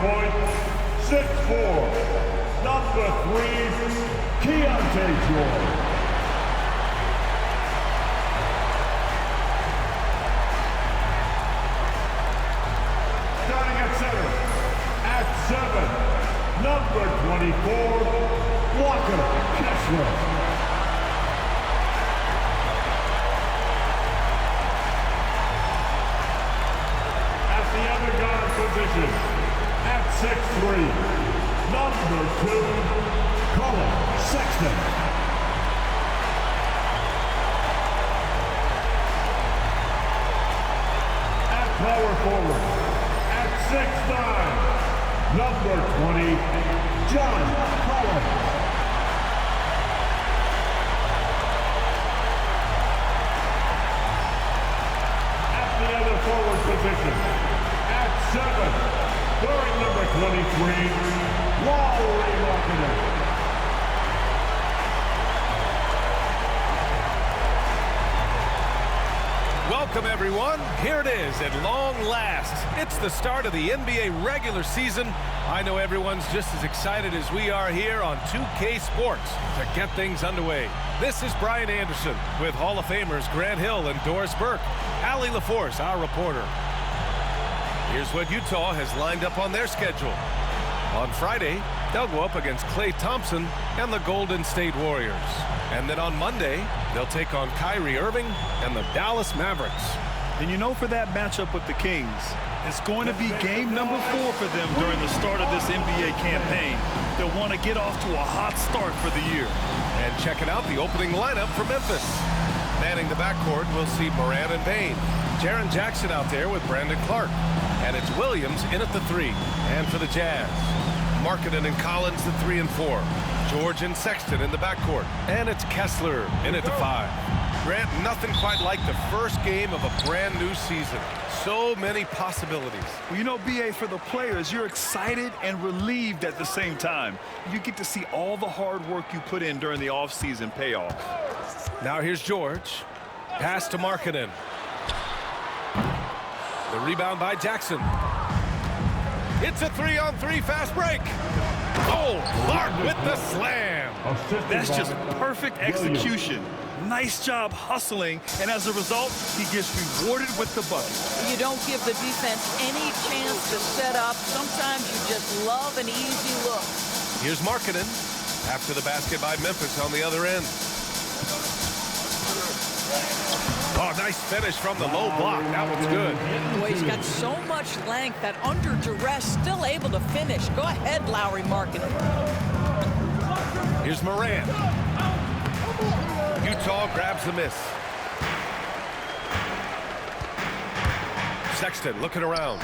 point, 6'4", number 3, Keyonte George. Starting at center, at 7, number 24, Walker Kessler. Position at 6'3", number 2, Colin Sexton. At power forward, at 6'9", number 20, John Collins. At the other forward position, 7, wearing number 23, Lauri Markkanen. Welcome, everyone. Here it is at long last. It's the start of the NBA regular season. I know everyone's just as excited as we are here on 2K Sports to get things underway. This is Brian Anderson with Hall of Famers Grant Hill and Doris Burke. Allie LaForce, our reporter. Here's what Utah has lined up on their schedule. On Friday, they'll go up against Klay Thompson and the Golden State Warriors. And then on Monday, they'll take on Kyrie Irving and the Dallas Mavericks. And you know, for that matchup with the Kings, it's going to be game number 4 for them during the start of this NBA campaign. They'll want to get off to a hot start for the year. And checking out the opening lineup for Memphis. Manning the backcourt, we'll see Morant and Bane. Jaren Jackson out there with Brandon Clark. And it's Williams in at the 3. And for the Jazz, Markkanen and Collins the 3 and 4. George and Sexton in the backcourt. And it's Kessler in at the 5. Grant, nothing quite like the first game of a brand new season. So many possibilities. Well, you know, B.A., for the players, you're excited and relieved at the same time. You get to see all the hard work you put in during the offseason pay off. Now here's George. Pass to Markkanen. The rebound by Jackson. It's a 3-on-3 fast break. Oh, Clark with the slam. That's just perfect execution. Nice job hustling, and as a result, he gets rewarded with the bucket. You don't give the defense any chance to set up. Sometimes you just love an easy look. Here's Markkanen. After the basket by Memphis on the other end. Oh, nice finish from the low block. That one's good. Boy, he's got so much length that under duress, still able to finish. Go ahead, Lauri Markkanen. Here's Morant. Utah grabs the miss. Sexton looking around.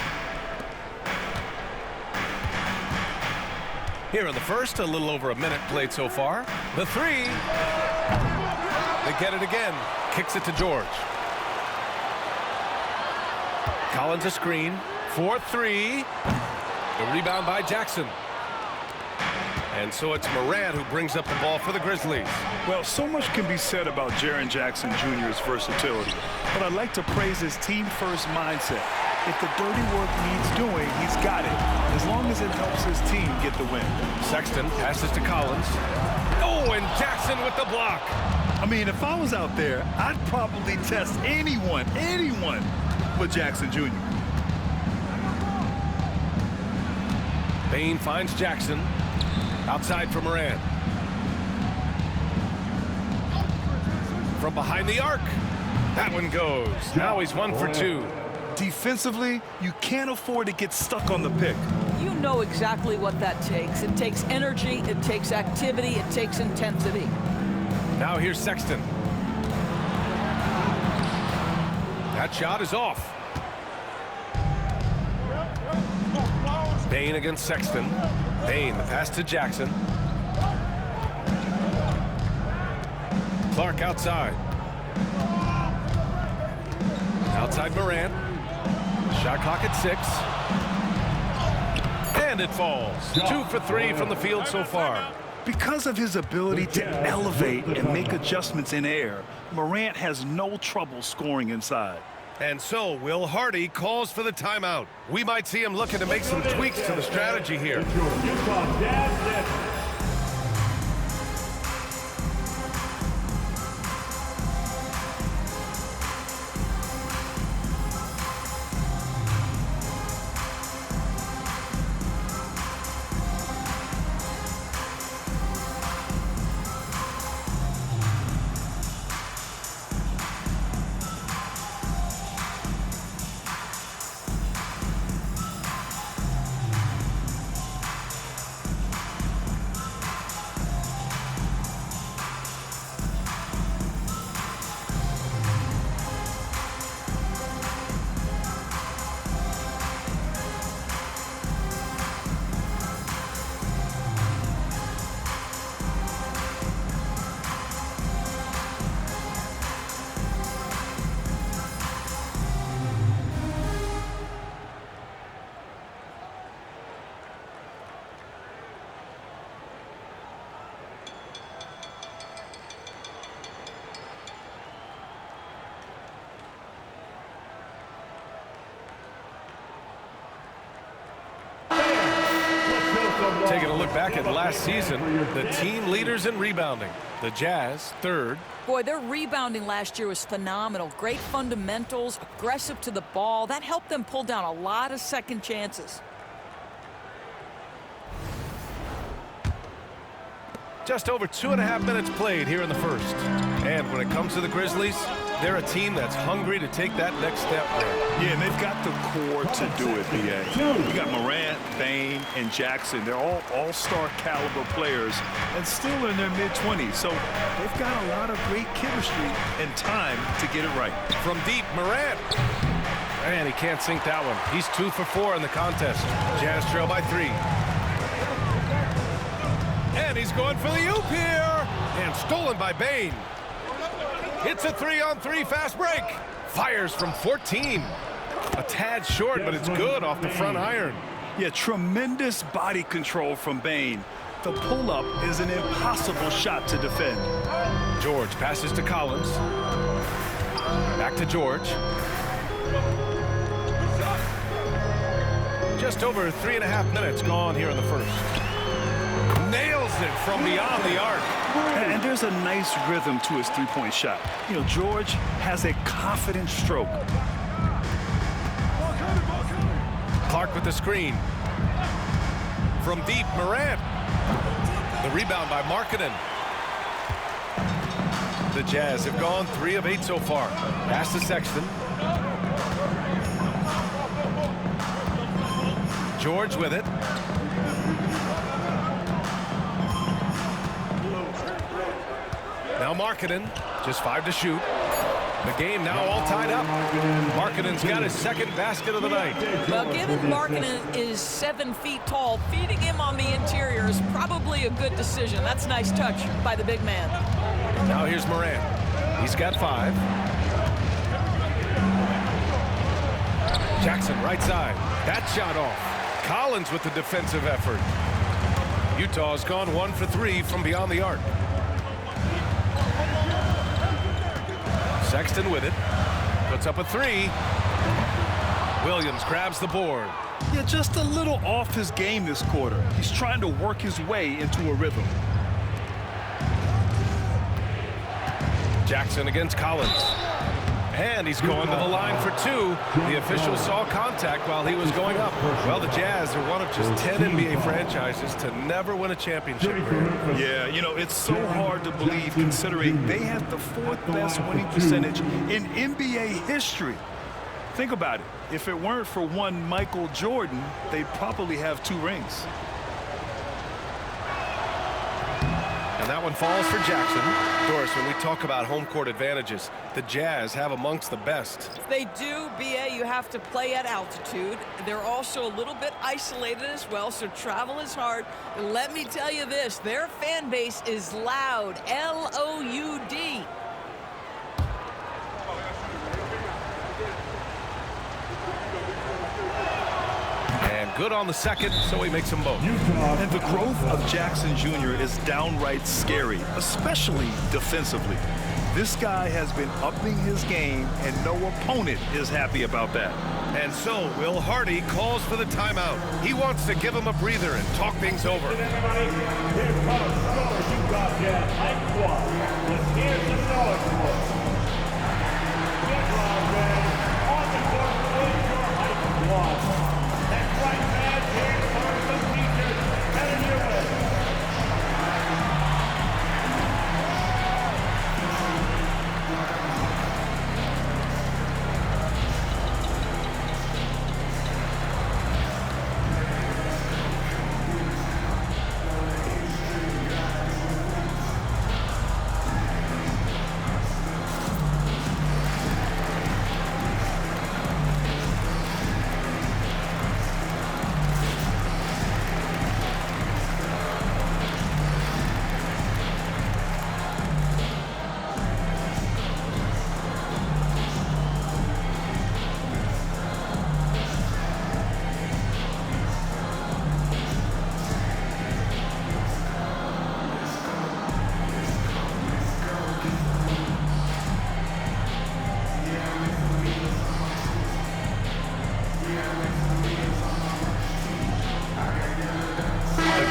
Here in the first, a little over a minute played so far. The 3. They get it again. Kicks it to George. Collins a screen. 4-3. The rebound by Jackson. And so it's Morant who brings up the ball for the Grizzlies. Well, so much can be said about Jaren Jackson Jr.'s versatility, but I'd like to praise his team-first mindset. If the dirty work needs doing, he's got it, as long as it helps his team get the win. Sexton passes to Collins. Oh, and Jackson with the block. I mean, if I was out there, I'd probably test anyone with Jackson Jr. Bane finds Jackson. Outside for Morant. From behind the arc. That one goes. Now he's 1 for 2. Defensively, you can't afford to get stuck on the pick. You know exactly what that takes. It takes energy, it takes activity, it takes intensity. Now here's Sexton. That shot is off. Bane against Sexton. Bane, the pass to Jackson. Clark outside. Outside Morant. Shot clock at 6. And it falls. 2 for 3 from the field so far. Because of his ability to elevate and make adjustments in air, Morant has no trouble scoring inside. And so Will Hardy calls for the timeout. We might see him looking to make some tweaks to the strategy here. Utah Jazz net. Taking a look back at last season, the team leaders in rebounding. The Jazz, third. Boy, their rebounding last year was phenomenal. Great fundamentals, aggressive to the ball. That helped them pull down a lot of second chances. Just over 2.5 minutes played here in the first. And when it comes to the Grizzlies, they're a team that's hungry to take that next step there. Yeah, and they've got the core to do it, B.A. You got Morant, Bane, and Jackson. They're all all-star caliber players and still in their mid-20s. So they've got a lot of great chemistry and time to get it right. From deep, Morant. And he can't sink that one. He's 2 for 4 in the contest. Jazz trail by 3. And he's going for the oop here. And stolen by Bane. It's a 3-on-3 fast break. Fires from 14. A tad short, but it's good off the front iron. Yeah, tremendous body control from Bane. The pull-up is an impossible shot to defend. George passes to Collins. Back to George. Just over 3.5 minutes gone here in the first. Nails it from beyond the arc. And there's a nice rhythm to his three-point shot. You know, George has a confident stroke. Clark with the screen. From deep, Morant. The rebound by Markkanen. The Jazz have gone 3 of 8 so far. Pass to Sexton. George with it. Now Markkanen, just 5 to shoot. The game now all tied up. Markkanen's got his second basket of the night. Well, given Markkanen is 7 feet tall, feeding him on the interior is probably a good decision. That's a nice touch by the big man. Now here's Morant. He's got 5. Jackson right side. That shot off. Collins with the defensive effort. Utah's gone 1 for 3 from beyond the arc. Sexton with it. Puts up a 3. Williams grabs the board. Yeah, just a little off his game this quarter. He's trying to work his way into a rhythm. Jackson against Collins. And he's going to the line for 2. The official saw contact while he was going up. Well, the Jazz are one of just 10 NBA franchises to never win a championship. Yeah, you know, it's so hard to believe considering they have the 4th best winning percentage in NBA history. Think about it. If it weren't for one Michael Jordan, they'd probably have 2 rings. And that one falls for Jackson. Doris, when we talk about home court advantages, the Jazz have amongst the best. They do, B.A. You have to play at altitude. They're also a little bit isolated as well, so travel is hard. And let me tell you this, their fan base is loud, L-O-U-D. And good on the second, so he makes them both. And the growth of Jackson Jr. is downright scary, especially defensively. This guy has been upping his game, and no opponent is happy about that. And so Will Hardy calls for the timeout. He wants to give him a breather and talk things over. Everybody, here comes Stars Utah Jazz High Squad. Let's hear the Stars squad. Get loud, man. On the court is your High Squad. That's right, man. Here comes the teachers heading your way.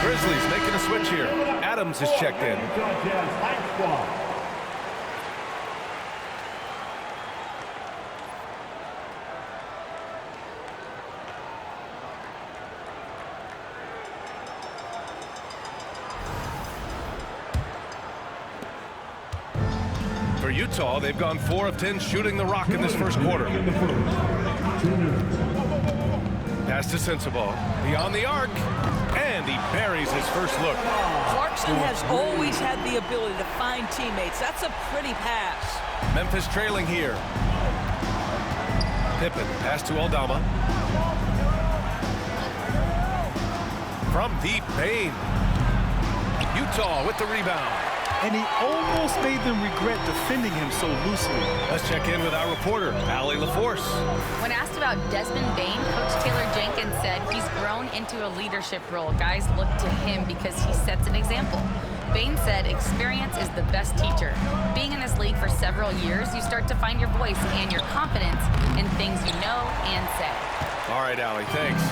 Grizzlies making a switch here. Adams is checked in. Utah Jazz High Squad. For Utah, they've gone 4 of 10 shooting the rock in this first quarter. Pass to Sensabaugh. Beyond the arc. And he buries his first look. Clarkson has always had the ability to find teammates. That's a pretty pass. Memphis trailing here. Pippen, pass to Aldama. From deep, Payne. Utah with the rebound. And he almost made them regret defending him so loosely. Let's check in with our reporter, Allie LaForce. When asked about Desmond Bane, Coach Taylor Jenkins said he's grown into a leadership role. Guys look to him because he sets an example. Bane said experience is the best teacher. Being in this league for several years, you start to find your voice and your confidence in things you know and say. All right, Allie, thanks.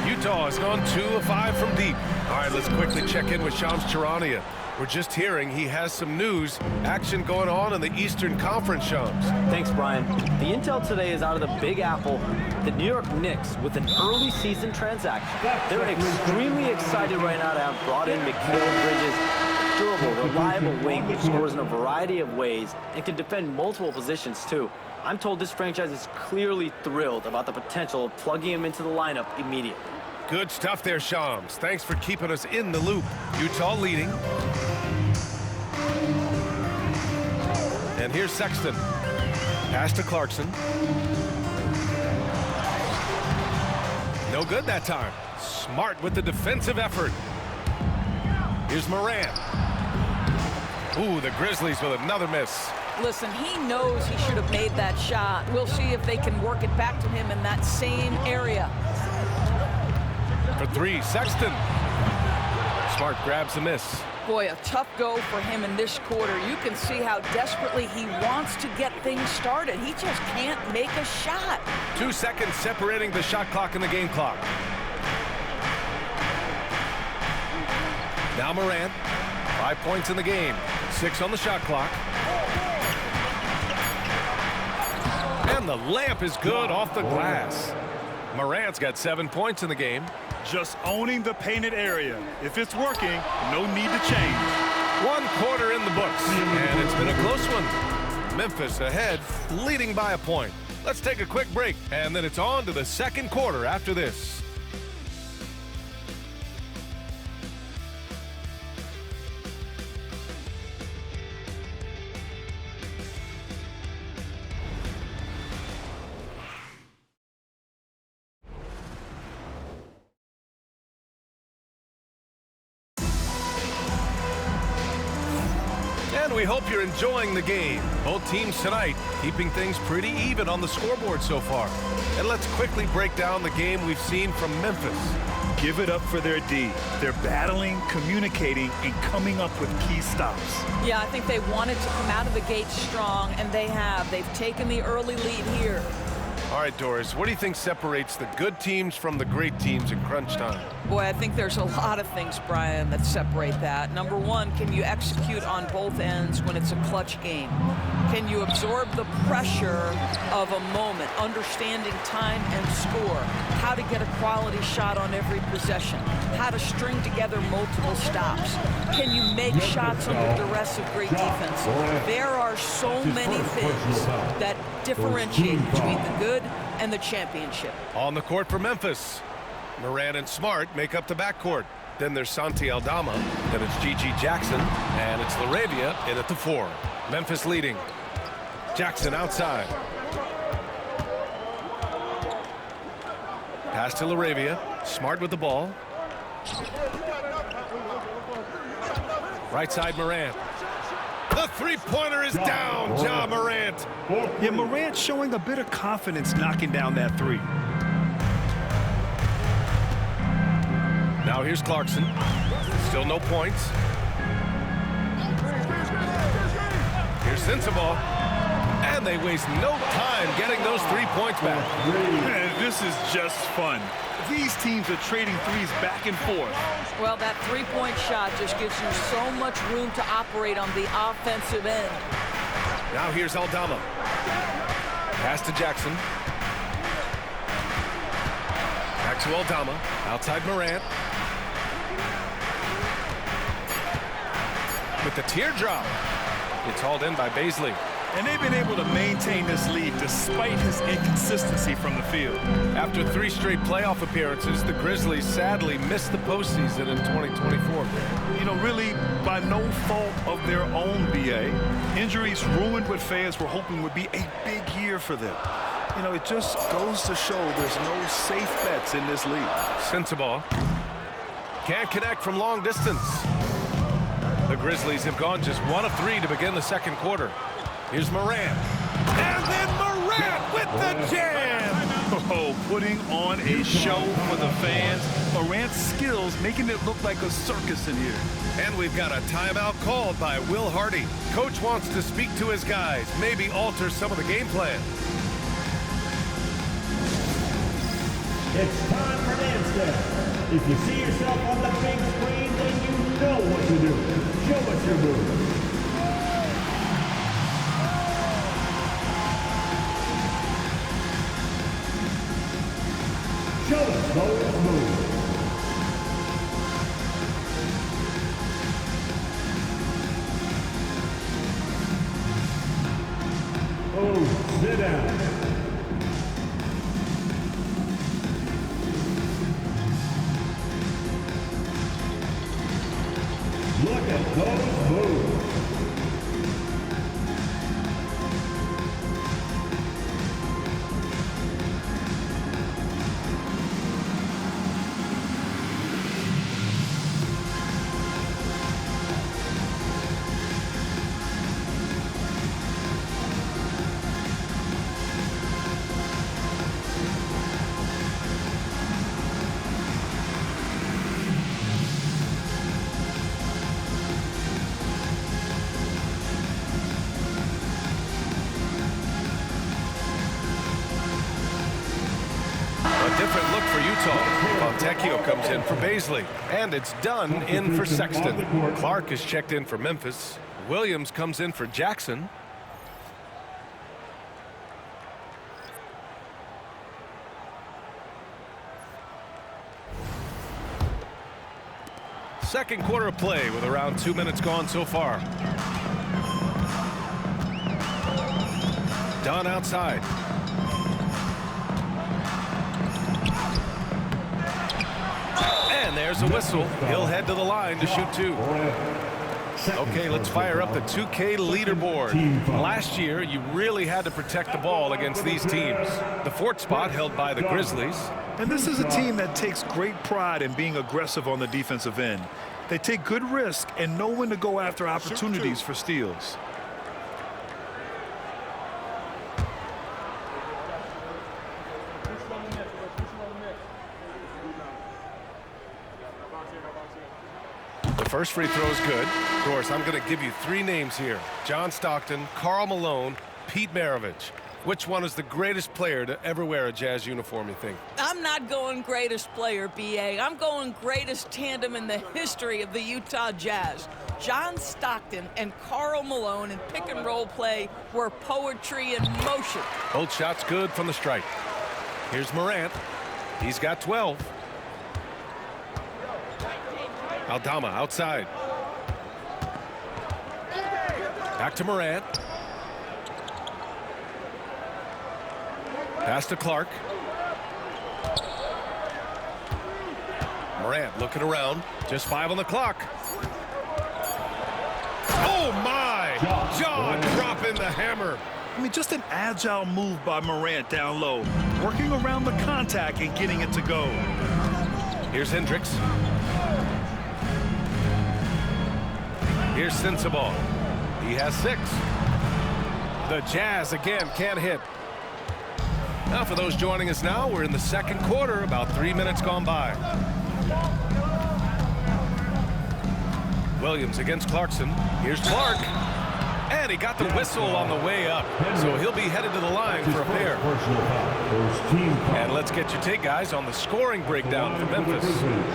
Utah has gone 2 of 5 from deep. All right, let's quickly check in with Shams Charania. We're just hearing he has some news. Action going on in the Eastern Conference, Shams. Thanks, Brian. The intel today is out of the Big Apple. The New York Knicks, with an early season transaction, they're extremely excited right now to have brought in Mikal Bridges, a durable, reliable wing who scores in a variety of ways and can defend multiple positions, too. I'm told this franchise is clearly thrilled about the potential of plugging him into the lineup immediately. Good stuff there, Shams. Thanks for keeping us in the loop. Utah leading. And here's Sexton. Pass to Clarkson. No good that time. Smart with the defensive effort. Here's Morant. Ooh, the Grizzlies with another miss. Listen, he knows he should have made that shot. We'll see if they can work it back to him in that same area. For 3, Sexton. Smart grabs a miss. Boy, a tough go for him in this quarter. You can see how desperately he wants to get things started. He just can't make a shot. 2 seconds separating the shot clock and the game clock. Now Morant. 5 points in the game. 6 on the shot clock. And the layup is good off the glass. Morant's got 7 points in the game. Just owning the painted area. If it's working, no need to change. 1 quarter in the books, and it's been a close one. Memphis ahead, leading by a point. Let's take a quick break, and then it's on to the second quarter after this. And we hope you're enjoying the game. Both teams tonight keeping things pretty even on the scoreboard so far. And let's quickly break down the game we've seen from Memphis. give it up for their D. They're battling, communicating, and coming up with key stops. Yeah, I think they wanted to come out of the gate strong, and they have. They've taken the early lead here. All right, Doris, what do you think separates the good teams from the great teams in crunch time? Boy, I think there's a lot of things, Brian, that separate that. Number one, can you execute on both ends when it's a clutch game? Can you absorb the pressure of a moment, understanding time and score, how to get a quality shot on every possession, how to string together multiple stops? Can you make shots under duress of great defense? There are so many things that differentiate between the good and the championship. On the court for Memphis, Moran and Smart make up the backcourt. Then there's Santi Aldama, then it's Gigi Jackson, and it's Laravia in at the 4. Memphis leading. Jackson outside. Pass to Laravia. Smart with the ball. Right side Morant. The three-pointer is down. Ja Morant. Yeah, Morant showing a bit of confidence knocking down that three. Now here's Clarkson. Still no points. Here's Sensabaugh. And they waste no time getting those 3 points back. Man, this is just fun. These teams are trading threes back and forth. Well, that three-point shot just gives you so much room to operate on the offensive end. Now here's Aldama. Pass to Jackson. Back to Aldama. Outside Morant. With the teardrop. It's hauled in by Baisley. And they've been able to maintain this lead despite his inconsistency from the field. After 3 straight playoff appearances, the Grizzlies sadly missed the postseason in 2024. You know, really by no fault of their own, BA. Injuries ruined what fans were hoping would be a big year for them. You know, it just goes to show there's no safe bets in this league. Sensabaugh can't connect from long distance. The Grizzlies have gone just 1 of 3 to begin the second quarter. Here's Morant. And then Morant with the jam! Oh, putting on a show for the fans. Morant's skills making it look like a circus in here. And we've got a timeout called by Will Hardy. Coach wants to speak to his guys, maybe alter some of the game plan. It's time for dance step. If you see yourself on the big screen, then you know what to do. Show us your move. Show us those moves. Oh, sit down. Look at those moves. Different look for Utah. Fontecchio comes in for Baisley. And it's Dunn in for Sexton. Clark is checked in for Memphis. Williams comes in for Jackson. Second quarter of play with around 2 minutes gone so far. Dunn outside. And there's a whistle. He'll head to the line to shoot 2. Okay, let's fire up the 2K leaderboard. Last year, you really had to protect the ball against these teams. The 4th spot held by the Grizzlies. And this is a team that takes great pride in being aggressive on the defensive end. They take good risk and know when to go after opportunities for steals. first free throw is good. Doris, I'm going to give you 3 names here. John Stockton, Karl Malone, Pete Maravich. Which one is the greatest player to ever wear a Jazz uniform, you think? I'm not going greatest player, B.A. I'm going greatest tandem in the history of the Utah Jazz. John Stockton and Karl Malone in pick-and-roll play were poetry in motion. Both shots good from the stripe. Here's Morant. He's got 12. Aldama outside. Back to Morant. Pass to Clark. Morant looking around. Just 5 on the clock. Oh, my! John dropping the hammer. I mean, just an agile move by Morant down low, working around the contact and getting it to go. Here's Hendricks. Here's Sensabaugh. He has 6. The Jazz again can't hit. Now for those joining us now, we're in the second quarter, about 3 minutes gone by. Williams against Clarkson. Here's Clark. And he got the whistle on the way up. So he'll be headed to the line for a pair. And let's get your take, guys, on the scoring breakdown for Memphis.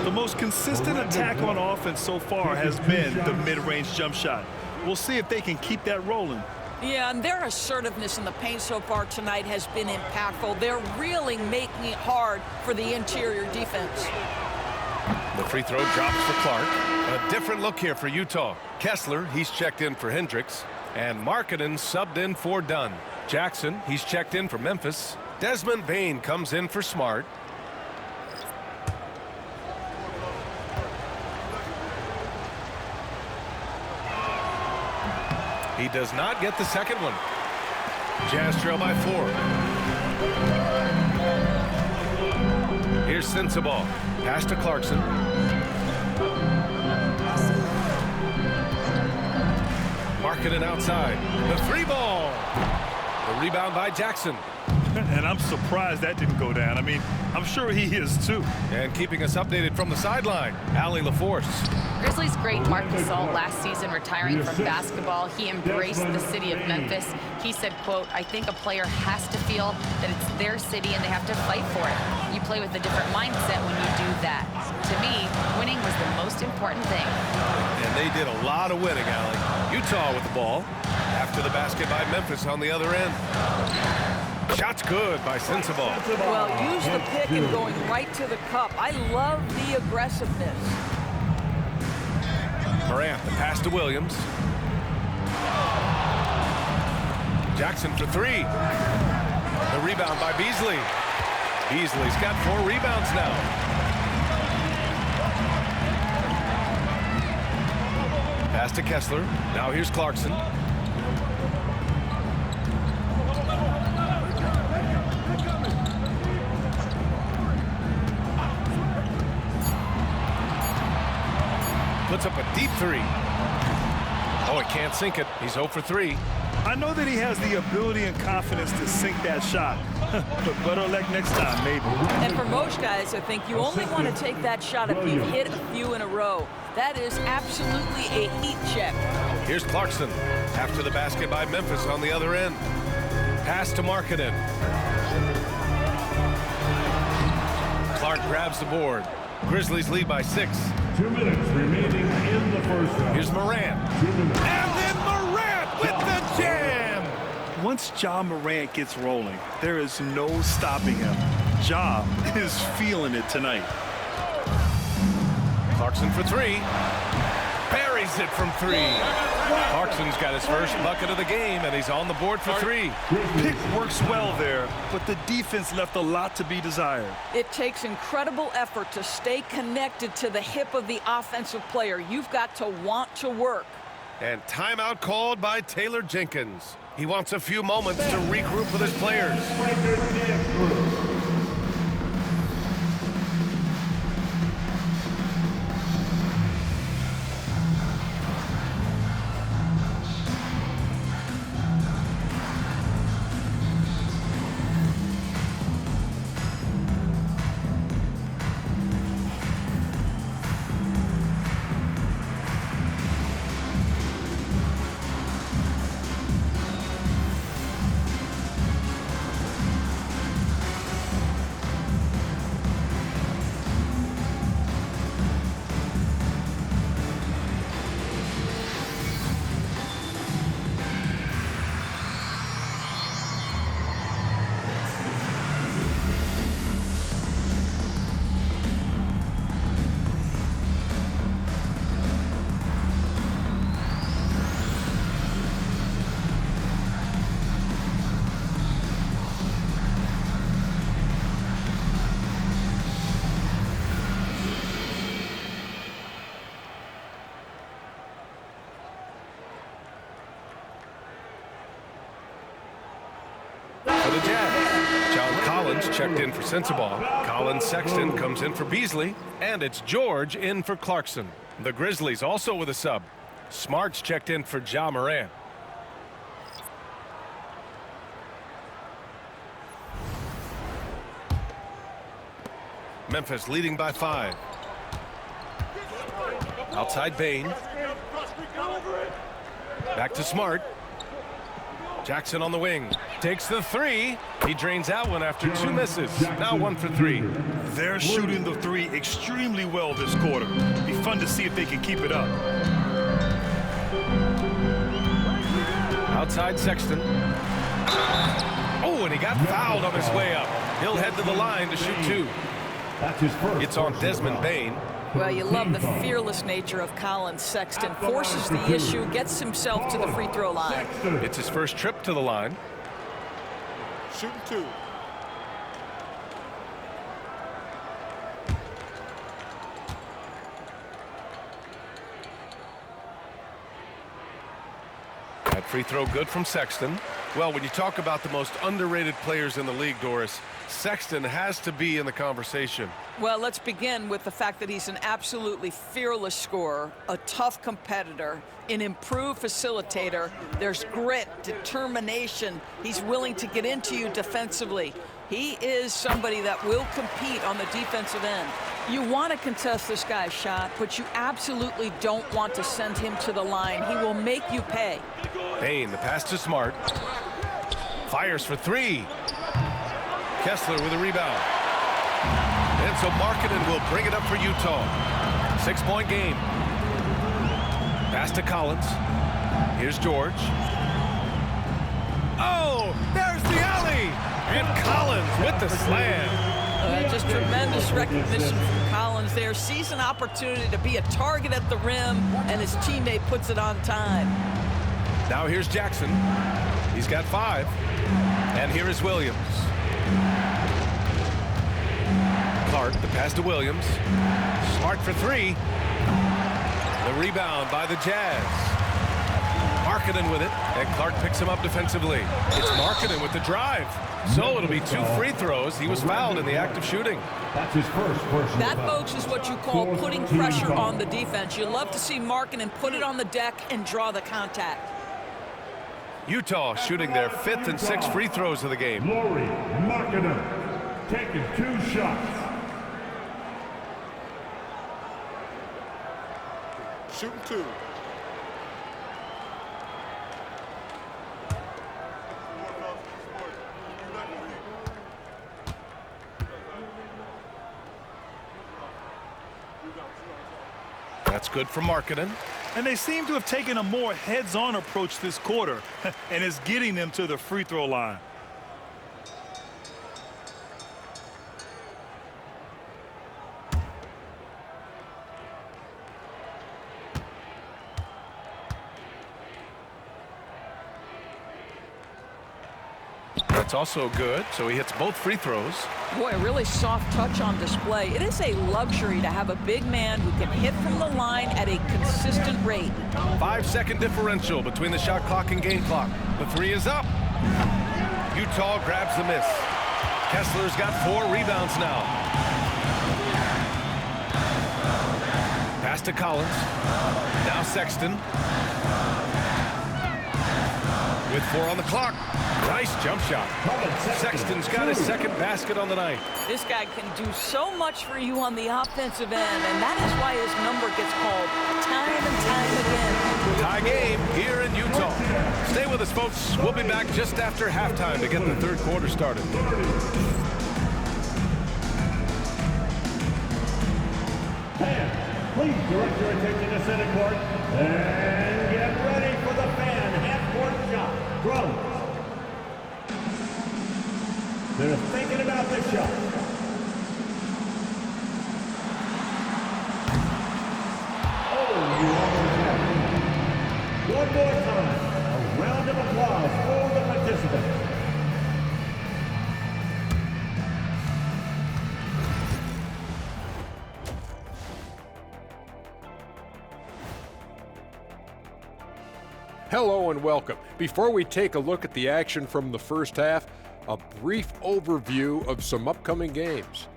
The most consistent attack on offense so far has been the mid-range jump shot. We'll see if they can keep that rolling. Yeah, and their assertiveness in the paint so far tonight has been impactful. They're really making it hard for the interior defense. The free throw drops for Clark. A different look here for Utah. Kessler, he's checked in for Hendricks. And Markkanen subbed in for Dunn. Jackson, he's checked in for Memphis. Desmond Bane comes in for Smart. He does not get the second one. Jazz trail by 4. Here's Sensabaugh. Pass to Clarkson. Markkanen outside. The 3 ball. The rebound by Jackson. And I'm surprised that didn't go down. I mean, I'm sure he is too. And keeping us updated from the sideline, Allie LaForce. Grizzlies great Marc Gasol last season retiring from basketball. He embraced the city of Memphis. He said, quote, "I think a player has to feel that it's their city and they have to fight for it. You play with a different mindset when you do that. To me, winning was the most important thing." And they did a lot of winning, Allie. Utah with the ball. After the basket by Memphis on the other end. Shot's good by Sensabaugh. Well, use the pick and going right to the cup. I love the aggressiveness. Morant, the pass to Williams. Jackson for 3. The rebound by Beasley. Beasley's got 4 rebounds now. Pass to Kessler. Now here's Clarkson. Puts up a deep 3. Oh, he can't sink it. He's 0 for 3. I know that he has the ability and confidence to sink that shot. But better luck next time, maybe. And for most guys, I think you only want to take that shot if you've hit a few in a row. That is absolutely a heat check. Here's Clarkson. After the basket by Memphis on the other end. Pass to Markkanen. Clark grabs the board. Grizzlies lead by 6. 2 minutes remaining in the first half. Here's Morant. And then Morant with the jam. Once Ja Morant gets rolling, there is no stopping him. Ja is feeling it tonight. Clarkson for 3. Buries it from 3. Clarkson's got his first bucket of the game, and he's on the board for 3. Pick works well there, but the defense left a lot to be desired. It takes incredible effort to stay connected to the hip of the offensive player. You've got to want to work. And timeout called by Taylor Jenkins. He wants a few moments to regroup with his players. checked in for Sensabaugh. Colin Sexton comes in for Beasley. And it's George in for Clarkson. The Grizzlies also with a sub. Smart's checked in for Ja Morant. Memphis leading by 5. Outside Bane. Back to Smart. Jackson on the wing. Takes the 3. He drains that one after 2 misses. Now 1 for 3. They're shooting the 3 extremely well this quarter. Be fun to see if they can keep it up. Outside Sexton. Oh, and he got fouled on his way up. He'll head to the line to shoot 2. That's his first. It's on Desmond Bane. Well, you love the fearless nature of Colin Sexton. Forces the issue, gets himself to the free throw line. It's his first trip to the line. Shooting 2. That free throw good from Sexton. Well, when you talk about the most underrated players in the league, Doris, Sexton has to be in the conversation. Well, let's begin with the fact that he's an absolutely fearless scorer, a tough competitor, an improved facilitator. There's grit, determination. He's willing to get into you defensively. He is somebody that will compete on the defensive end. You want to contest this guy's shot, but you absolutely don't want to send him to the line. He will make you pay. Bane, the pass to Smart. Fires for 3. Kessler with a rebound. And so Markkanen will bring it up for Utah. 6-point game. Pass to Collins. Here's George. Oh, there's the alley. And Collins with the slam. Just tremendous recognition from Collins there. Sees an opportunity to be a target at the rim, and his teammate puts it on time. Now here's Jackson. He's got 5. And here is Williams. Clark, the pass to Williams. Smart for 3. The rebound by the Jazz. Markkanen with it, and Clark picks him up defensively. It's Markkanen with the drive. So it'll be 2 free throws. He was fouled in the act of shooting. That's his first personal That, foul. folks, is what you call putting pressure on the defense. You love to see Markkanen put it on the deck and draw the contact. Utah shooting their 5th and 6th free throws of the game. Lauri Markkanen taking 2 shots. Shooting 2. That's good for Markkanen. And they seem to have taken a more heads-on approach this quarter, and it's getting them to the free throw line. That's also good, so he hits both free throws. Boy, a really soft touch on display. It is a luxury to have a big man who can hit from the line at a consistent rate. 5-second differential between the shot clock and game clock. The 3 is up. Utah grabs the miss. Kessler's got 4 rebounds now. Pass to Collins. Now Sexton. With 4 on the clock. Nice jump shot. Sexton's got his 2nd basket on the night. This guy can do so much for you on the offensive end, and that is why his number gets called time and time again. Tie game here in Utah. Stay with us, folks. We'll be back just after halftime to get the 3rd quarter started. Fans, please direct your attention to center court and get ready for the fan half-court shot. Drums. They're thinking about the shot. Oh, you almost had it. One more time. A round of applause for the participants. Hello and welcome. Before we take a look at the action from the first half, a brief overview of some upcoming games.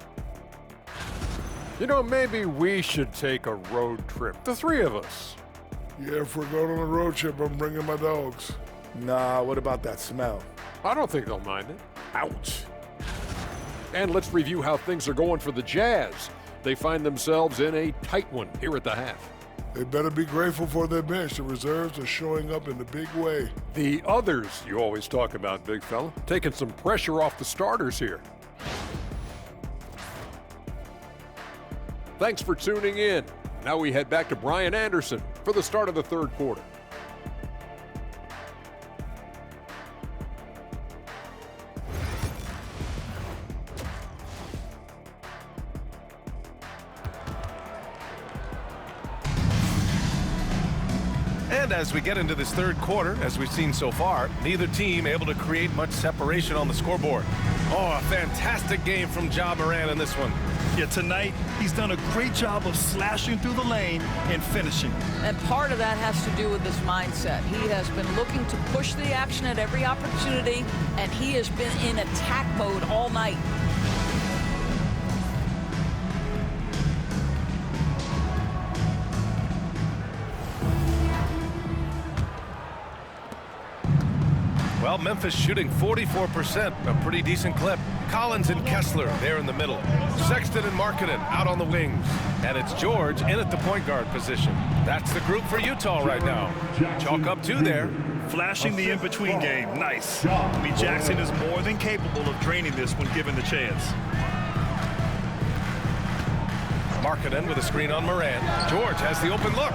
You know, maybe we should take a road trip, the three of us. Yeah, if we're going on a road trip, I'm bringing my dogs. Nah, what about that smell? I don't think they'll mind it. Ouch. And let's review how things are going for the Jazz. They find themselves in a tight one here at the half. They better be grateful for their bench. The reserves are showing up in a big way. The others you always talk about, big fella, taking some pressure off the starters here. Thanks for tuning in. Now we head back to Brian Anderson for the start of the third quarter. And as we get into this third quarter, as we've seen so far, neither team able to create much separation on the scoreboard. Oh, a fantastic game from Ja Morant in this one. Yeah, tonight he's done a great job of slashing through the lane and finishing. And part of that has to do with his mindset. He has been looking to push the action at every opportunity, and he has been in attack mode all night. Well, Memphis shooting 44%, a pretty decent clip. Collins and Kessler there in the middle. Sexton and Markkanen out on the wings. And it's George in at the point guard position. That's the group for Utah right now. Chalk up two there. Flashing the in-between game. Nice. I mean, Jackson is more than capable of draining this when given the chance. Markkanen with a screen on Morant. George has the open look.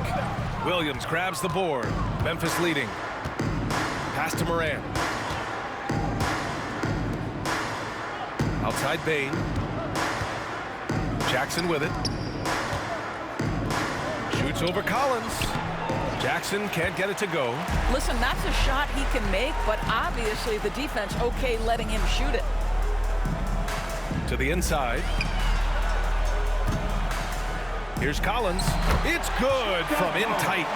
Williams grabs the board. Memphis leading. Pass to Morant. Outside Bane. Jackson with it. Shoots over Collins. Jackson can't get it to go. Listen, that's a shot he can make, but obviously the defense okay letting him shoot it. To the inside. Here's Collins. It's good from in tight.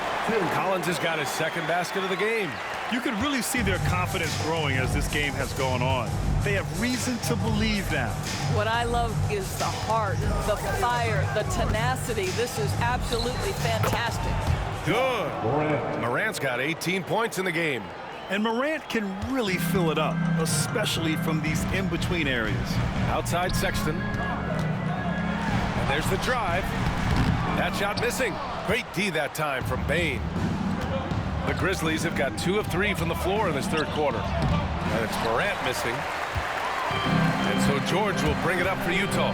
Collins has got his second basket of the game. You can really see their confidence growing as this game has gone on. They have reason to believe now. What I love is the heart, the fire, the tenacity. This is absolutely fantastic. Good. Morant's got 18 points in the game. And Morant can really fill it up, especially from these in-between areas. Outside Sexton. And there's the drive. That shot missing. Great D that time from Bane. The Grizzlies have got 2 of 3 from the floor in this third quarter. And it's Morant missing. And so George will bring it up for Utah.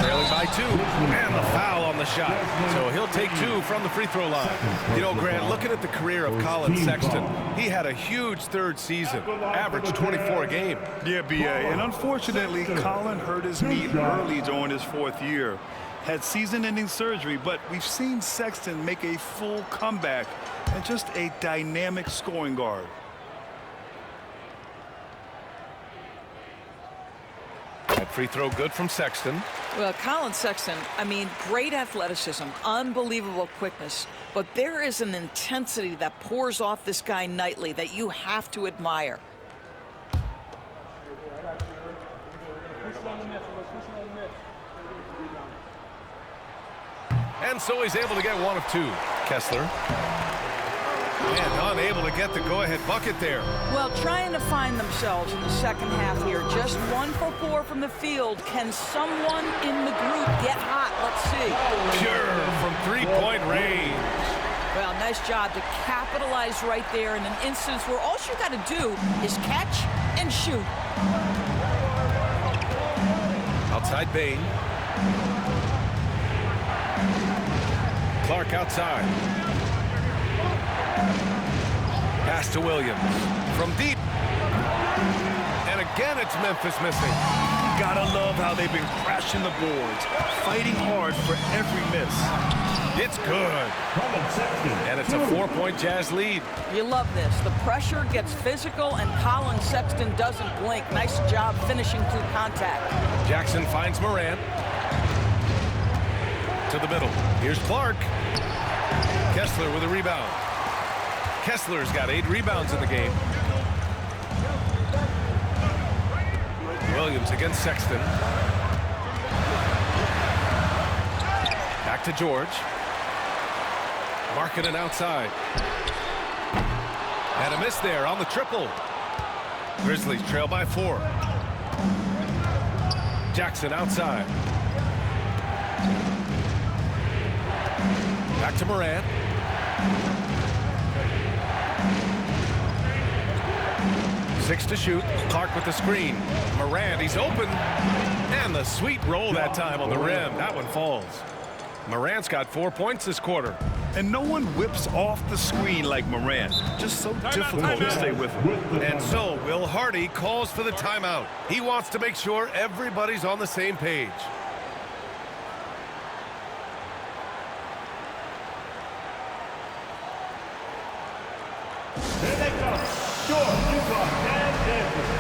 Trailing by 2. And the foul on the shot. So he'll take 2 from the free throw line. You know, Grant, looking at the career of Colin Sexton, he had a huge third season. Averaged 24 a game. Yeah, B.A. And unfortunately, Colin hurt his knee early during his 4th year. Had season-ending surgery, but we've seen Sexton make a full comeback and just a dynamic scoring guard. That free throw good from Sexton. Well, Colin Sexton, I mean, great athleticism, unbelievable quickness, but there is an intensity that pours off this guy nightly that you have to admire. And so he's able to get 1 of 2. Kessler. And unable to get the go-ahead bucket there. Well, trying to find themselves in the second half here. Just 1 for 4 from the field. Can someone in the group get hot? Let's see. Pure from 3-point range. Well, nice job to capitalize right there in an instance where all you got to do is catch and shoot. Outside Bane. Clark outside. Pass to Williams. From deep. And again, it's Memphis missing. Gotta love how they've been crashing the boards, fighting hard for every miss. It's good. And it's a 4-point Jazz lead. You love this. The pressure gets physical, and Colin Sexton doesn't blink. Nice job finishing through contact. Jackson finds Morant. To the middle. Here's Clark. Kessler with a rebound. Kessler's got 8 rebounds in the game. Williams against Sexton. Back to George. Markkanen outside. And a miss there on the triple. Grizzlies trail by 4. Jackson outside. Back to Morant. Six to shoot. Clark with the screen. Morant, he's open. And the sweet roll that time on the rim. That one falls. Morant's got 4 points this quarter. And no one whips off the screen like Morant. Just so difficult to stay with him. And so Will Hardy calls for the timeout. He wants to make sure everybody's on the same page. Here they come. George, Utah, and Denver.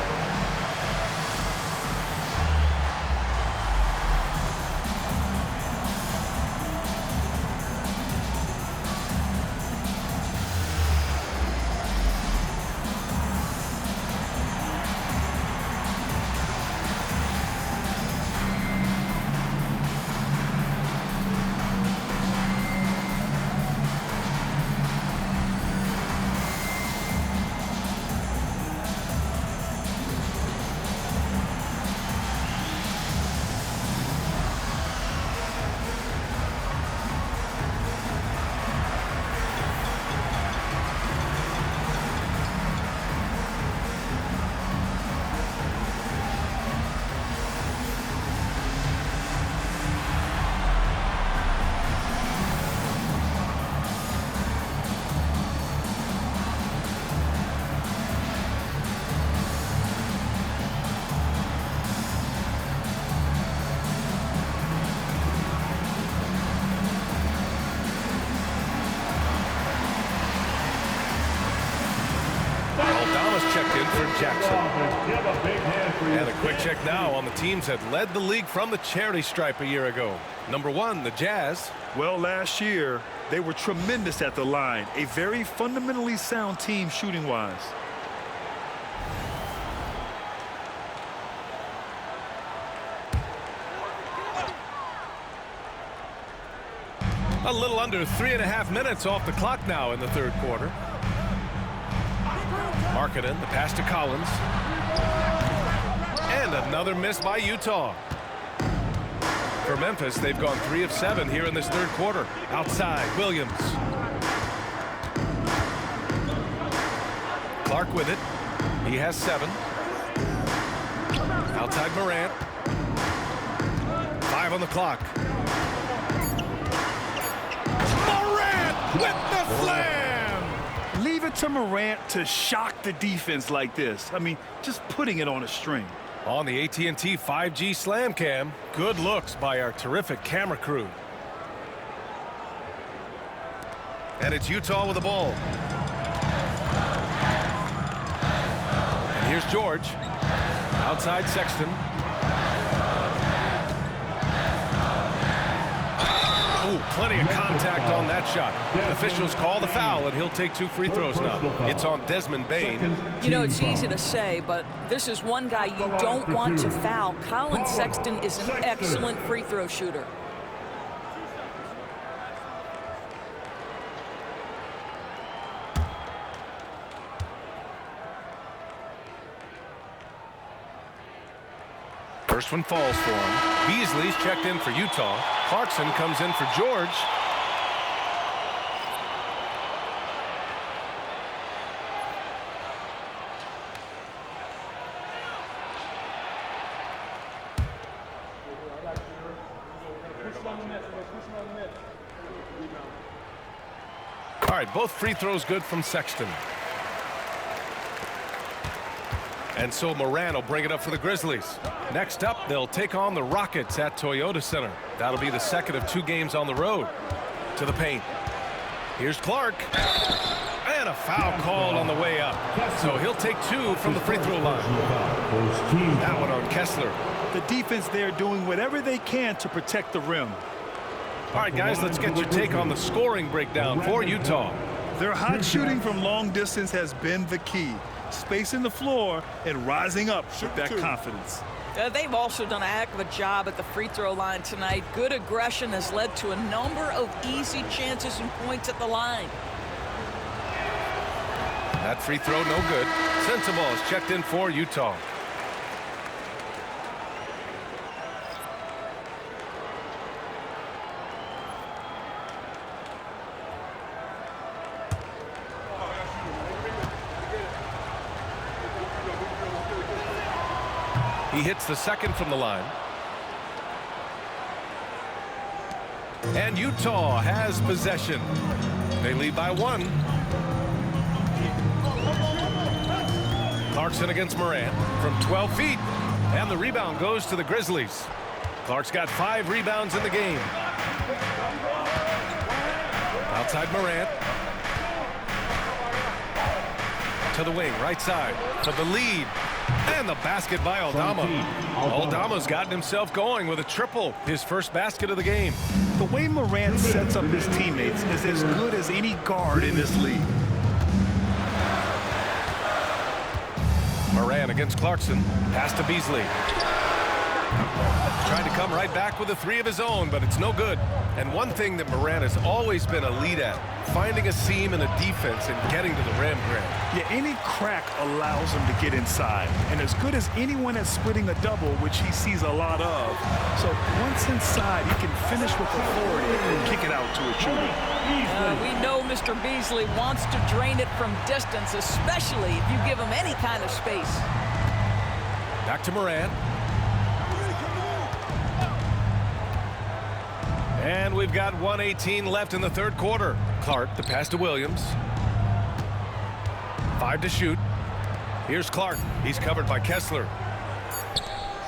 Checked in for Jackson. Give a big hand for And a quick check now on the teams that led the league from the charity stripe a year ago. Number 1, the Jazz. Well, last year, they were tremendous at the line. A very fundamentally sound team shooting-wise. A little under 3.5 minutes off the clock now in the third quarter. Markkanen, the pass to Collins. And another miss by Utah. For Memphis, they've gone 3 of 7 here in this third quarter. Outside, Williams. Clark with it. He has 7. Outside Morant. 5 on the clock. Morant with the slam! Leave it to Morant to shock the defense like this. I mean, just putting it on a string. On the AT&T 5G Slam Cam, good looks by our terrific camera crew. And it's Utah with the ball. And here's George. Outside Sexton. Ooh, plenty of contact on that shot. Officials call the foul, and he'll take 2 free throws now. It's on Desmond Bane. You know, it's easy to say, but this is one guy you don't want to foul. Colin Sexton is an excellent free throw shooter. First one falls for him. Beasley's checked in for Utah. Clarkson comes in for George. All right, both free throws good from Sexton. And so Morant will bring it up for the Grizzlies. Next up, they'll take on the Rockets at Toyota Center. That'll be the second of 2 games on the road. To the paint. Here's Clark. And a foul called on the way up. So he'll take 2 from the free throw line. That one on Kessler. The defense there doing whatever they can to protect the rim. All right, guys, let's get your take on the scoring breakdown for Utah. Their hot shooting from long distance has been the key. spacing the floor and rising up with that confidence. They've also done a heck of a job at the free throw line tonight. Good aggression has led to a number of easy chances and points at the line. That free throw, no good. Sensabaugh is checked in for Utah. He hits the second from the line. And Utah has possession. They lead by 1. Clarkson against Morant from 12 feet. And the rebound goes to the Grizzlies. Clark's got 5 rebounds in the game. Outside Morant. To the wing, right side, for the lead. And the basket by Aldama. Aldama's gotten himself going with a triple, his first basket of the game. The way Morant sets up his teammates is as good as any guard in this league. Morant against Clarkson. Pass to Beasley. Trying to come right back with a 3 of his own, but it's no good. And one thing that Morant has always been a lead at, finding a seam in a defense and getting to the rim, Grant. Yeah, any crack allows him to get inside. And as good as anyone at splitting a double, which he sees a lot of. So once inside, he can finish with authority and kick it out to a shooter. We know Mr. Beasley wants to drain it from distance, especially if you give him any kind of space. Back to Morant. And we've got 1:18 left in the third quarter. Clark, the pass to Williams. 5 to shoot. Here's Clark. He's covered by Kessler.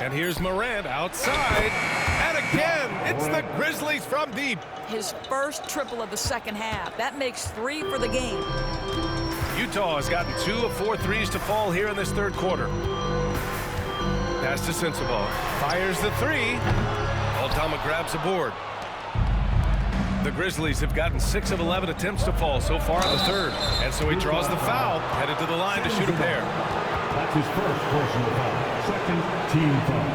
And here's Morant outside. And again, it's the Grizzlies from deep. His first triple of the second half. That makes 3 for the game. Utah has gotten 2 of 4 threes to fall here in this third quarter. Pass to Sensabaugh. Fires the 3. Aldama grabs the board. The Grizzlies have gotten 6 of 11 attempts to fall so far in the third. And so he draws the foul, headed to the line to shoot a pair. That's his first personal foul. Second team foul.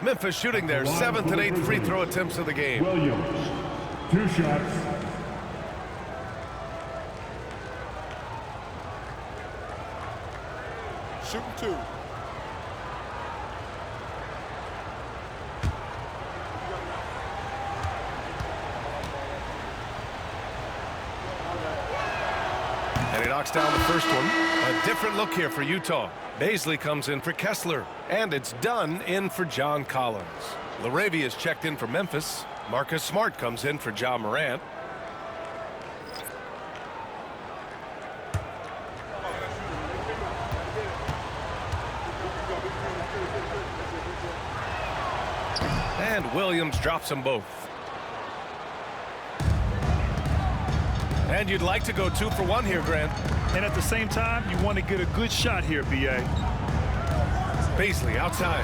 Memphis shooting their 7th and 8th free throw attempts of the game. Williams, 2 shots. Shooting 2. And he knocks down the first one. A different look here for Utah. Baisley comes in for Kessler. And it's done in for John Collins. LaRavia is checked in for Memphis. Marcus Smart comes in for Ja Morant. And Williams drops them both. And you'd like to go 2 for 1 here, Grant. And at the same time, you want to get a good shot here, B.A. Baisley outside.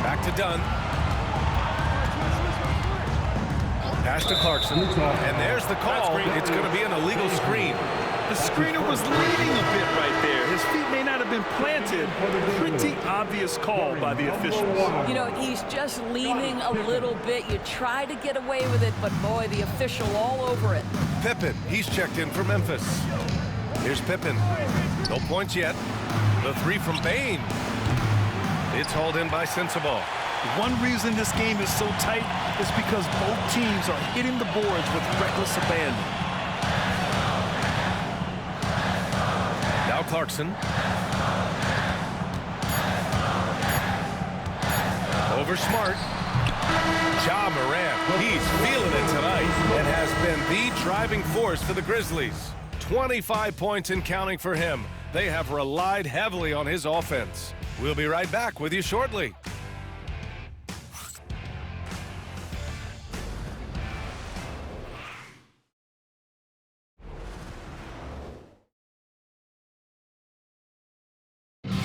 Back to Dunn. Pass to Clarkson. And there's the call. It's going to be an illegal screen. The screener was leading a bit right there. His feet may not have been planted. Pretty obvious call by the officials. You know, he's just leaning a little bit. You try to get away with it, but boy, the official all over it. Pippen, he's checked in for Memphis. Here's Pippen. No points yet. The 3 from Bane. It's hauled in by Sensabaugh. One reason this game is so tight is because both teams are hitting the boards with reckless abandon. Now Clarkson. Over Smart. Ja Morant, he's feeling it tonight and has been the driving force for the Grizzlies. 25 points and counting for him. They have relied heavily on his offense. We'll be right back with you shortly.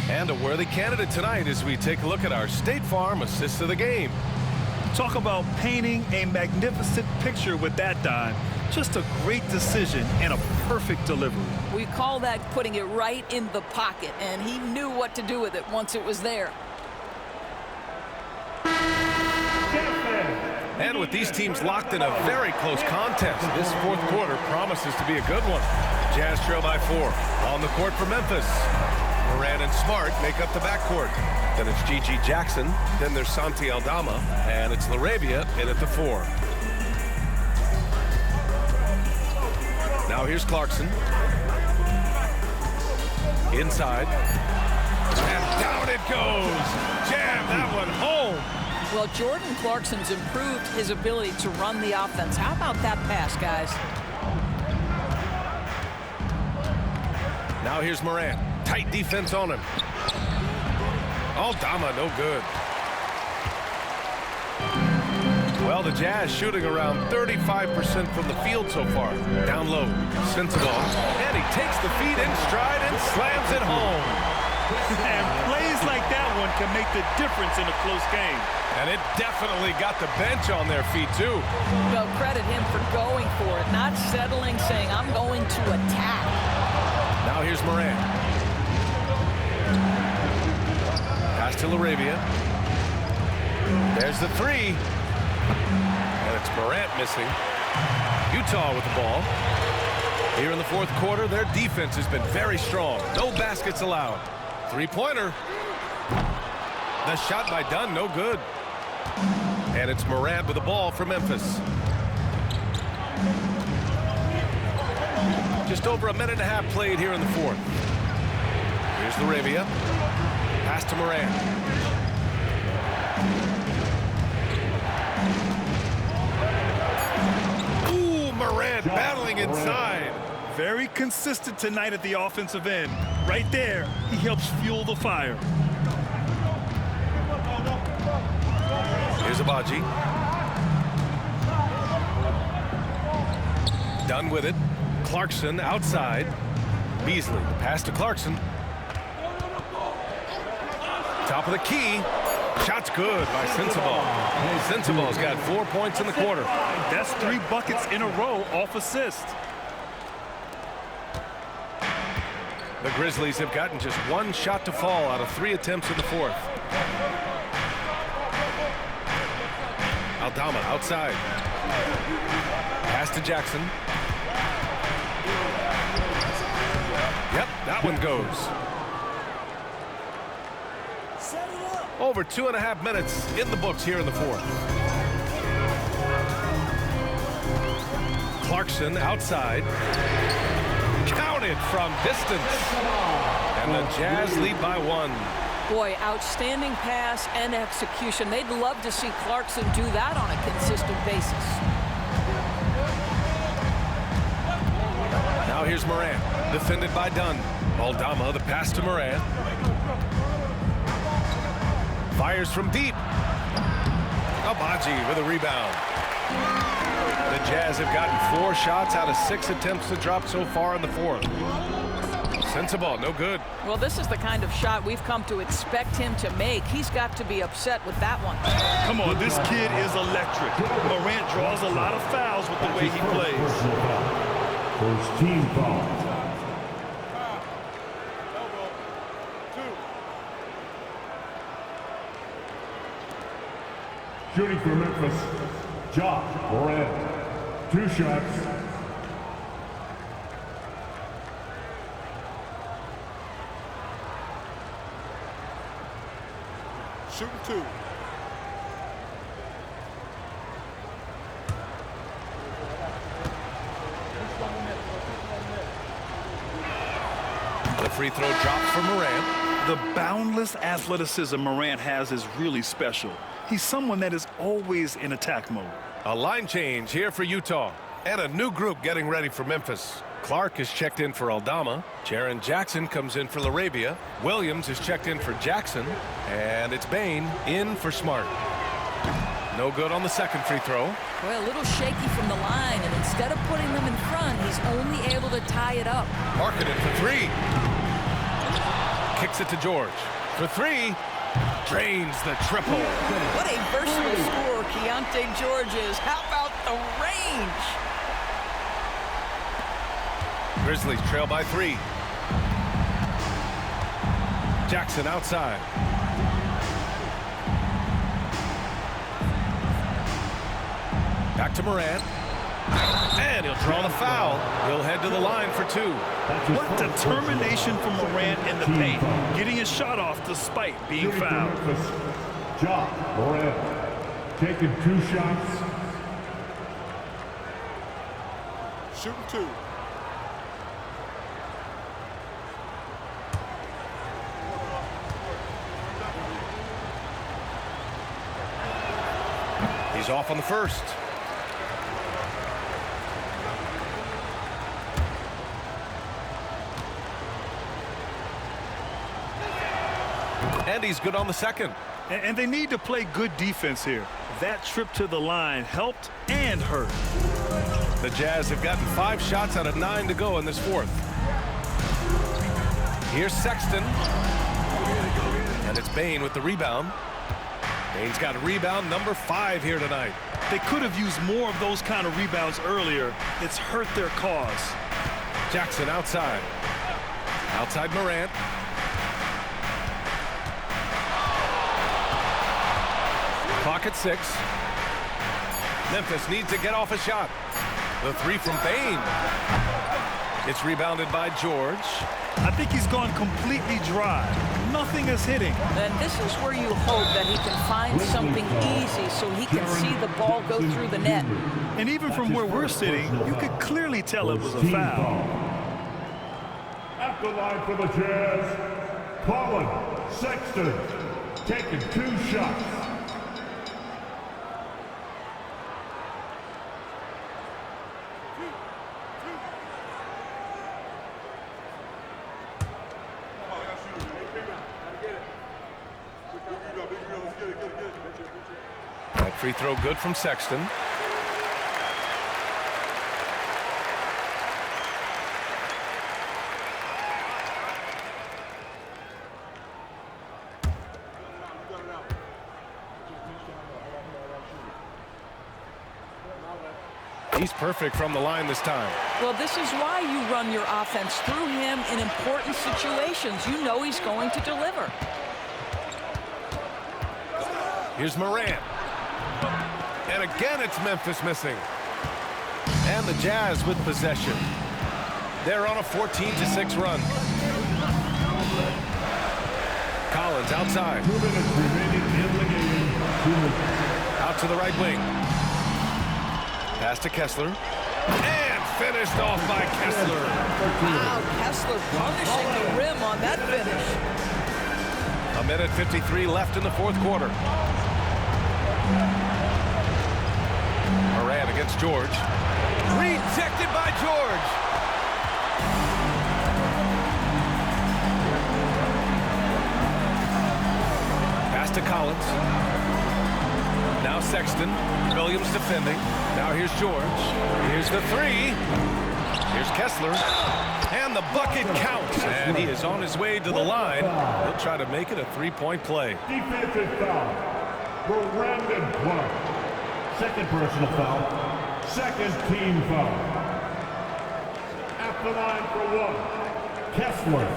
And a worthy candidate tonight as we take a look at our State Farm assist of the game. Talk about painting a magnificent picture with that dime. Just a great decision and a perfect delivery. We call that putting it right in the pocket, and he knew what to do with it once it was there. And with these teams locked in a very close contest, this fourth quarter promises to be a good one. Jazz trail by 4. On the court for Memphis. Morant and Smart make up the backcourt. Then it's G.G. Jackson. Then there's Santi Aldama. And it's LaRavia in at the 4. Now here's Clarkson. Inside. And down it goes. Jam that one home. Well, Jordan Clarkson's improved his ability to run the offense. How about that pass, guys? Now here's Morant. Tight defense on him. Aldama, no good. Well, the Jazz shooting around 35% from the field so far. Down low, Sensabaugh. And he takes the feet in stride and slams it home. And plays like that one can make the difference in a close game. And it definitely got the bench on their feet, too. Well, credit him for going for it, not settling, saying, I'm going to attack. Now here's Morant. Pass to LaRavia. There's the 3. And it's Morant missing. Utah with the ball. Here in the fourth quarter, their defense has been very strong. No baskets allowed. Three-pointer. The shot by Dunn, no good. And it's Morant with the ball for Memphis. Just over a minute and a half played here in the fourth. Here's LaRavia. Pass to Morant. Ooh, Morant battling inside. Very consistent tonight at the offensive end. Right there, he helps fuel the fire. Here's Abaji. Done with it. Clarkson outside. Beasley, pass to Clarkson. Top of the key. Shot's good by Sensabaugh. Sensabaugh's got 4 points in the quarter. That's 3 buckets in a row off assist. The Grizzlies have gotten just 1 shot to fall out of 3 attempts in the fourth. Aldama outside. Pass to Jackson. Yep, that one goes. Over 2.5 minutes in the books here in the fourth. Clarkson outside. Counted from distance. And the Jazz lead by 1. Boy, outstanding pass and execution. They'd love to see Clarkson do that on a consistent basis. Now here's Morant, defended by Dunn. Aldama, the pass to Morant. Fires from deep. Abaji with a rebound. The Jazz have gotten 4 shots out of 6 attempts to drop so far in the fourth. Sensabaugh, no good. Well, this is the kind of shot we've come to expect him to make. He's got to be upset with that one. Come on, this kid is electric. Morant draws a lot of fouls with the way he plays. First team foul. Shooting for Memphis, Ja Morant. 2 shots. Shooting 2. The free throw drops for Morant. The boundless athleticism Morant has is really special. He's someone that is always in attack mode. A line change here for Utah. And a new group getting ready for Memphis. Clark is checked in for Aldama. Jaren Jackson comes in for LaRavia. Williams is checked in for Jackson. And it's Bane in for Smart. No good on the second free throw. Well, a little shaky from the line, and instead of putting them in front, he's only able to tie it up. Marketed for 3. Kicks it to George. For 3. Drains the triple. What a versatile scorer Keontae George is. How about the range? Grizzlies trail by 3. Jackson outside. Back to Morant. And he'll draw the foul. He'll head to the line for 2. What determination from Morant in the paint, getting his shot off despite being fouled. Ja Morant taking 2 shots. Shooting 2. He's off on the first. And he's good on the second. And they need to play good defense here. That trip to the line helped and hurt. The Jazz have gotten 5 shots out of 9 to go in this fourth. Here's Sexton. And it's Bane with the rebound. Bane's got a rebound number 5 here tonight. They could have used more of those kind of rebounds earlier. It's hurt their cause. Jackson outside. Outside Morant. Clock at 6. Memphis needs to get off a shot. The 3 from Bane. It's rebounded by George. I think he's gone completely dry. Nothing is hitting. And this is where you hope that he can find something easy so he can see the ball go through the net. And even from where we're sitting, you could clearly tell it was a foul. At the line for the Jazz, Colin Sexton taking 2 shots. That free throw good from Sexton. He's perfect from the line this time. Well, this is why you run your offense through him in important situations. You know he's going to deliver. Here's Morant. And again, it's Memphis missing. And the Jazz with possession. They're on a 14-6 run. Collins outside. 2 minutes remaining in the game. Out to the right wing. Pass to Kessler. And finished off by Kessler. Wow, Kessler punishing the rim on that finish. 1:53 left in the fourth quarter. Morant against George. Rejected by George. Pass to Collins. Now Sexton. Williams defending. Now here's George. Here's the 3. Here's Kessler. And the bucket counts. And he is on his way to the line. He'll try to make it a 3-point play. Defensive foul for Brandon Clark. Second personal foul. Second team foul. At the line for 1, Kessler.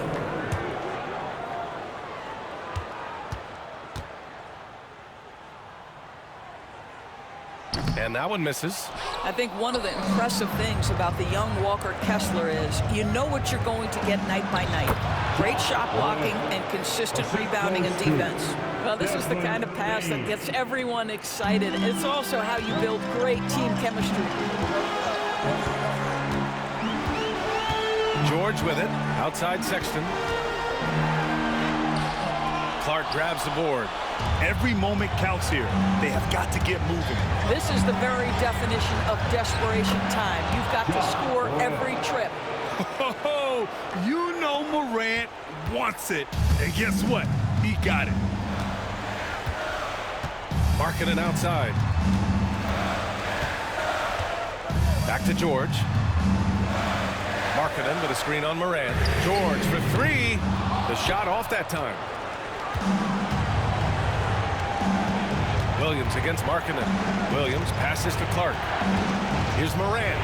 And that one misses. I think one of the impressive things about the young Walker Kessler is you know what you're going to get night by night. Great shot blocking and consistent rebounding and defense. Well, this is the kind of pass that gets everyone excited. It's also how you build great team chemistry. George with it. Outside Sexton. Clark grabs the board. Every moment counts here. They have got to get moving. This is the very definition of desperation time. You've got to score every trip. Oh, you know Morant wants it. And guess what? He got it. Markkanen outside. Back to George. Markkanen with a screen on Morant. George for 3. The shot off that time. Williams against Markkanen. Williams passes to Clark. Here's Moran.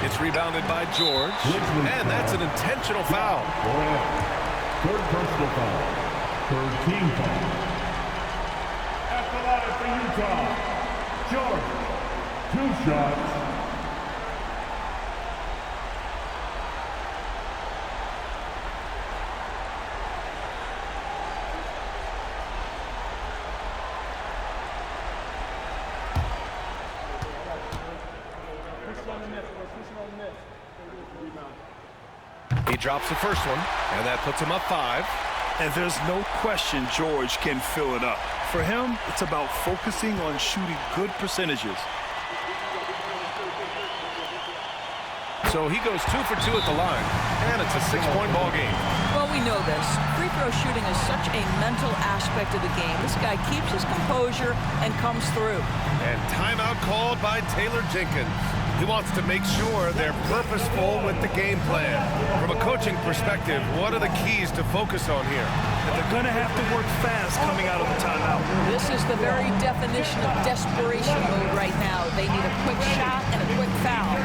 It's rebounded by George, and that's an intentional foul. Third personal foul. Third team foul. At the line for Utah, George. 2 shots. He drops the first one, and that puts him up 5. And there's no question George can fill it up. For him, it's about focusing on shooting good percentages. So he goes 2 for 2 at the line, and it's a 6-point ball game. Well, we know this. Free throw shooting is such a mental aspect of the game. This guy keeps his composure and comes through. And timeout called by Taylor Jenkins. He wants to make sure they're purposeful with the game plan. From a coaching perspective, what are the keys to focus on here? And they're going to have to work fast coming out of the timeout. This is the very definition of desperation mode right now. They need a quick shot and a quick foul.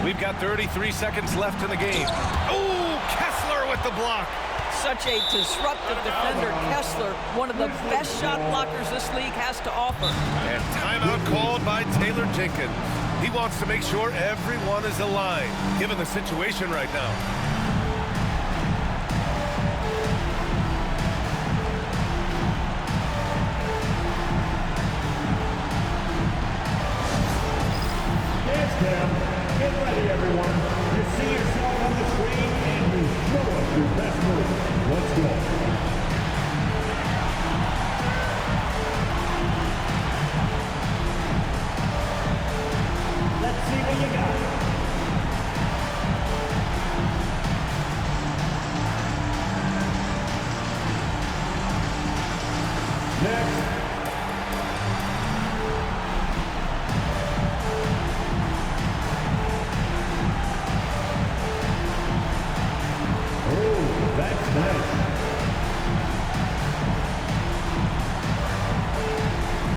We've got 33 seconds left in the game. Oh, Kessler with the block. Such a disruptive defender, Kessler, one of the best shot blockers this league has to offer. And timeout called by Taylor Jenkins. He wants to make sure everyone is aligned, given the situation right now.